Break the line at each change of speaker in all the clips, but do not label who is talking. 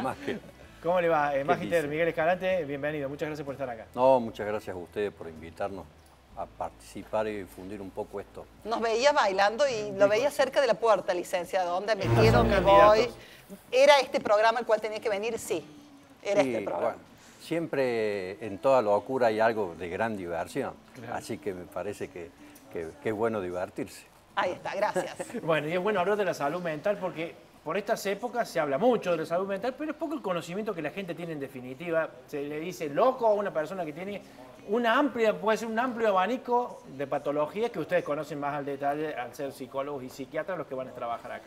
Más que,
¿Cómo le va?
¿qué
Magíster
dice?
Miguel Escalante, bienvenido. Muchas gracias por estar acá.
No, muchas gracias a ustedes por invitarnos a participar y difundir un poco esto.
Nos veía bailando y lo veía cerca de la puerta, licenciado. ¿Dónde me
Estos
quiero,
son
me voy?
candidatos.
¿Era este programa el cual tenía que venir? Sí, era este
Y
programa.
bueno, siempre en toda locura hay algo de gran diversión.
Claro.
Así que me parece que es bueno divertirse.
Ahí está, gracias.
Bueno, y es bueno hablar de la salud mental porque por estas épocas se habla mucho de la salud mental, pero es poco el conocimiento que la gente tiene en definitiva. Se le dice loco a una persona que tiene puede ser un amplio abanico de patologías que ustedes conocen más al detalle al ser psicólogos y psiquiatras los que van a trabajar acá.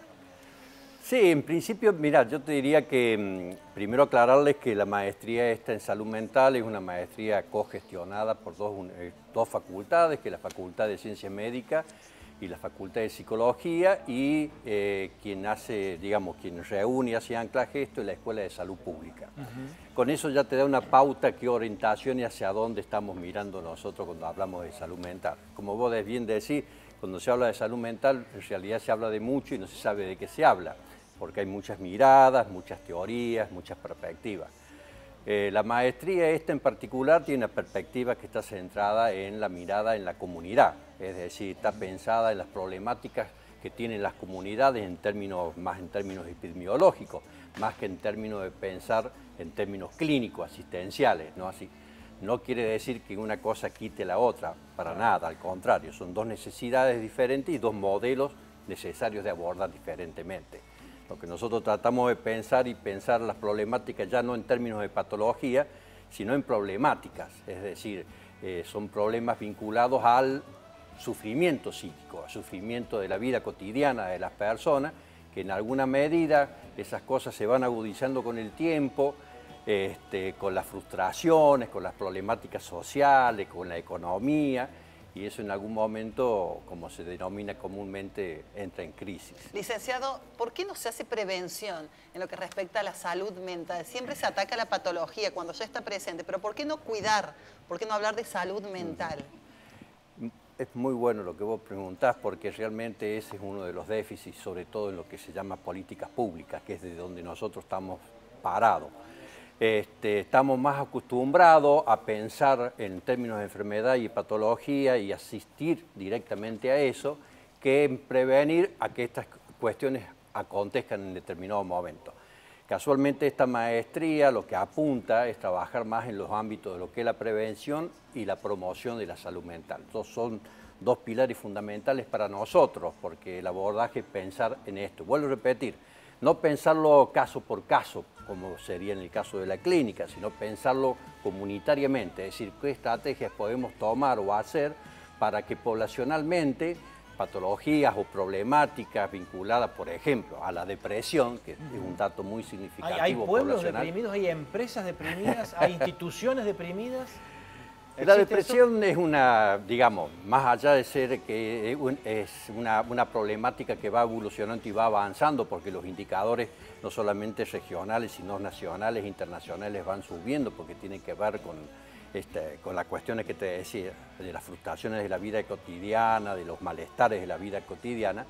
Sí, en principio, mira, yo te diría que primero aclararles que la maestría esta en salud mental es una maestría cogestionada por dos facultades, que es la Facultad de Ciencias Médicas y la Facultad de Psicología, y quien hace, digamos, quien reúne y hace anclaje esto es la Escuela de Salud Pública. Con eso ya te da una pauta, qué orientación y hacia dónde estamos mirando nosotros cuando hablamos de salud mental. Como vos bien decís, cuando se habla de salud mental, en realidad se habla de mucho y no se sabe de qué se habla, porque hay muchas miradas, muchas teorías, muchas perspectivas. La maestría esta en particular tiene una perspectiva que está centrada en la mirada en la comunidad, es decir, está pensada en las problemáticas que tienen las comunidades más en términos epidemiológicos, más que en términos de pensar en términos clínicos, asistenciales, ¿no? Así, no quiere decir que una cosa quite la otra, para nada, al contrario, son dos necesidades diferentes y dos modelos necesarios de abordar diferentemente. Lo que nosotros tratamos de pensar y pensar las problemáticas ya no en términos de patología, sino en problemáticas, es decir, son problemas vinculados al sufrimiento psíquico, al sufrimiento de la vida cotidiana de las personas, que en alguna medida esas cosas se van agudizando con el tiempo, con las frustraciones, con las problemáticas sociales, con la economía, y eso en algún momento, como se denomina comúnmente, entra en crisis.
Licenciado, ¿por qué no se hace prevención en lo que respecta a la salud mental? Siempre se ataca la patología cuando ya está presente, pero ¿por qué no cuidar? ¿Por qué no hablar de salud mental?
Es muy bueno lo que vos preguntás, porque realmente ese es uno de los déficits, sobre todo en lo que se llama políticas públicas, que es de donde nosotros estamos parados. Estamos más acostumbrados a pensar en términos de enfermedad y patología y asistir directamente a eso, que en prevenir a que estas cuestiones acontezcan en determinado momento. Casualmente esta maestría lo que apunta es trabajar más en los ámbitos de lo que es la prevención y la promoción de la salud mental. Estos son dos pilares fundamentales para nosotros, porque el abordaje es pensar en esto. Vuelvo a repetir, no pensarlo caso por caso, como sería en el caso de la clínica, sino pensarlo comunitariamente, es decir, qué estrategias podemos tomar o hacer para que poblacionalmente patologías o problemáticas vinculadas, por ejemplo, a la depresión, que es un dato muy significativo.
¿Hay pueblos
poblacional.
deprimidos, hay empresas deprimidas, hay instituciones deprimidas?
La depresión es una, digamos, más allá de ser que es una problemática que va evolucionando y va avanzando, porque los indicadores no solamente regionales, sino nacionales e internacionales van subiendo, porque tienen que ver con las cuestiones que te decía, de las frustraciones de la vida cotidiana, de los malestares de la vida cotidiana,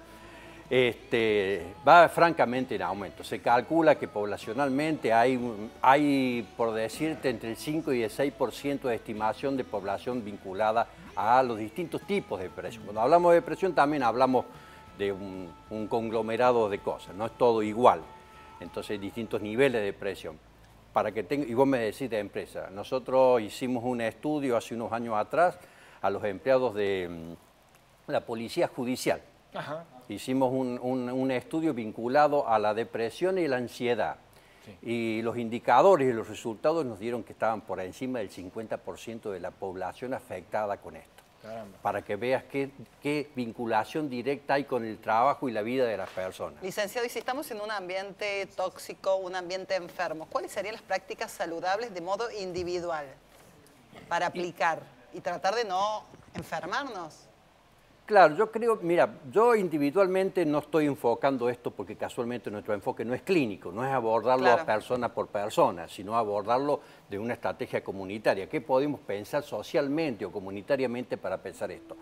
va francamente en aumento. Se calcula que poblacionalmente hay, por decirte, entre el 5 y el 6% de estimación de población vinculada a los distintos tipos de depresión. Cuando hablamos de depresión también hablamos de un conglomerado de cosas, no es todo igual. Entonces hay distintos niveles de depresión. Y vos me decís de empresa, nosotros hicimos un estudio hace unos años atrás a los empleados de la Policía Judicial.
Ajá.
Hicimos un estudio vinculado a la depresión y la ansiedad. Sí. Y los indicadores y los resultados nos dieron que estaban por encima del 50% de la población afectada con esto. Caramba. Para que veas qué vinculación directa hay con el trabajo y la vida de las personas.
Licenciado, y si estamos en un ambiente tóxico, un ambiente enfermo, ¿cuáles serían las prácticas saludables de modo individual para aplicar y tratar de no enfermarnos?
Claro, yo creo, mira, yo individualmente no estoy enfocando esto porque casualmente nuestro enfoque no es clínico, no es abordarlo a persona por persona, sino abordarlo de una estrategia comunitaria. ¿Qué podemos pensar socialmente o comunitariamente para pensar esto?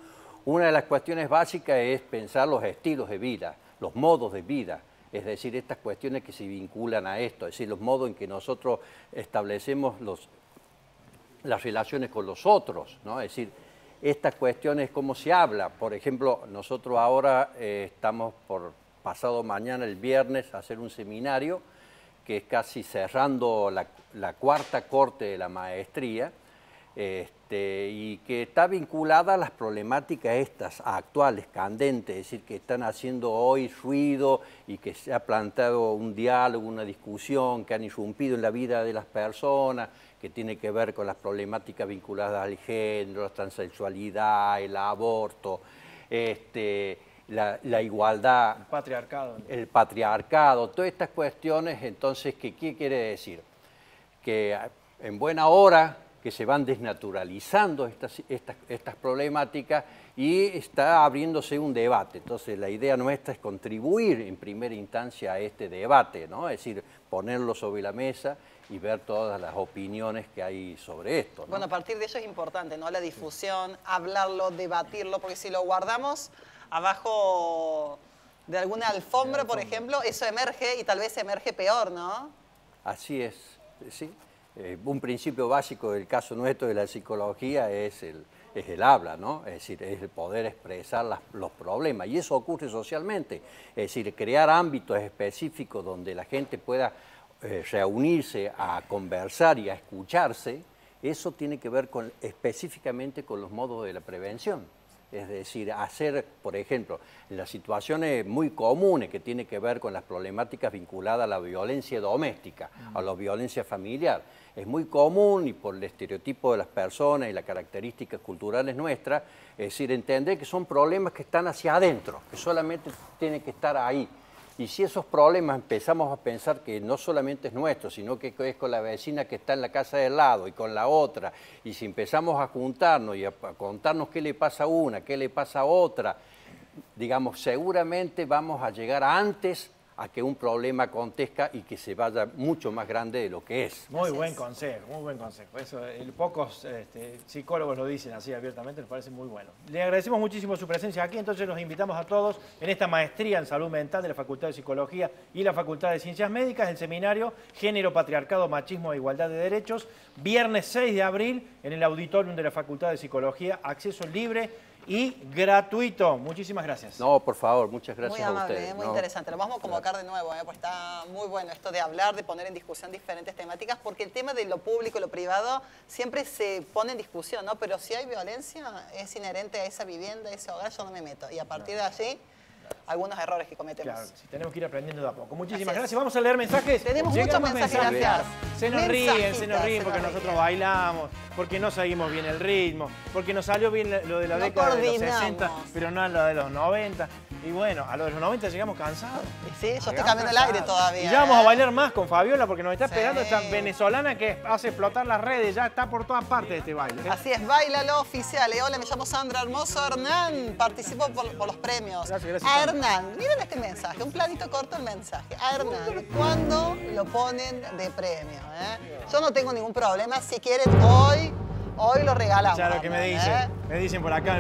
Una de las cuestiones básicas es pensar los estilos de vida, los modos de vida. Es decir, estas cuestiones que se vinculan a esto, es decir, los modos en que nosotros establecemos las relaciones con los otros, ¿no? Es decir, estas cuestiones, cómo se habla. Por ejemplo, nosotros ahora estamos por pasado mañana, el viernes, a hacer un seminario que es casi cerrando la cuarta corte de la maestría, y que está vinculada a las problemáticas estas actuales, candentes, es decir, que están haciendo hoy ruido y que se ha planteado un diálogo, una discusión, que han irrumpido en la vida de las personas, que tiene que ver con las problemáticas vinculadas al género, la transexualidad, el aborto, la igualdad, el patriarcado, todas estas cuestiones. Entonces, ¿qué quiere decir? Que en buena hora que se van desnaturalizando estas problemáticas y está abriéndose un debate. Entonces, la idea nuestra es contribuir en primera instancia a este debate, ¿no? Es decir, ponerlo sobre la mesa y ver todas las opiniones que hay sobre esto, ¿no?
Bueno, a partir de eso es importante, ¿no? La difusión, hablarlo, debatirlo, porque si lo guardamos abajo de alguna alfombra, por ejemplo, eso emerge y tal vez emerge peor, ¿no?
Así es, sí. Un principio básico del caso nuestro de la psicología es el habla, ¿no? Es decir, es el poder expresar los problemas. Y eso ocurre socialmente. Es decir, crear ámbitos específicos donde la gente pueda reunirse a conversar y a escucharse, eso tiene que ver específicamente con los modos de la prevención. Es decir, hacer, por ejemplo, en las situaciones muy comunes que tienen que ver con las problemáticas vinculadas a la violencia doméstica, a la violencia familiar. Es muy común, y por el estereotipo de las personas y las características culturales nuestras, es decir, entender que son problemas que están hacia adentro, que solamente tienen que estar ahí. Y si esos problemas empezamos a pensar que no solamente es nuestro, sino que es con la vecina que está en la casa del lado y con la otra, y si empezamos a juntarnos y a contarnos qué le pasa a una, qué le pasa a otra, digamos, seguramente vamos a llegar antes a que un problema acontezca y que se vaya mucho más grande de lo que es.
Muy buen consejo, muy buen consejo. Eso, pocos psicólogos lo dicen así abiertamente, nos parece muy bueno. Le agradecemos muchísimo su presencia aquí, entonces los invitamos a todos en esta maestría en salud mental de la Facultad de Psicología y la Facultad de Ciencias Médicas, el seminario Género, Patriarcado, Machismo e Igualdad de Derechos, viernes 6 de abril en el auditorium de la Facultad de Psicología, acceso libre y gratuito. Muchísimas gracias.
No, por favor, muchas gracias
muy amable,
a ustedes.
Muy interesante. Lo vamos a convocar de nuevo, pues está muy bueno esto de hablar, de poner en discusión diferentes temáticas, porque el tema de lo público y lo privado siempre se pone en discusión, ¿no? Pero si hay violencia, es inherente a esa vivienda, a ese hogar, yo no me meto. Y a partir de allí, algunos errores que cometemos.
Claro, sí, tenemos que ir aprendiendo de a poco. Muchísimas gracias. Vamos a leer mensajes.
Tenemos muchos mensajes, gracias.
Se nos ríen porque nosotros bailamos, porque no seguimos bien el ritmo, porque nos salió bien lo de la década de los 60, pero no lo de los 90. Y bueno, a lo de los 90 llegamos cansados.
Sí, yo estoy cambiando el aire todavía.
Y ya vamos a bailar más con Fabiola porque nos está esperando esta venezolana que hace explotar las redes. Ya está por todas partes este baile.
Así es, Báilalo Oficial. Hola, me llamo Sandra Hermoso Hernán. Participo por los premios.
Gracias,
a Hernán, miren este mensaje, un planito corto el mensaje. A Hernán, ¿cuándo lo ponen de premio? Yo no tengo ningún problema. Si quieren, hoy lo regalamos.
Claro que me dicen por acá.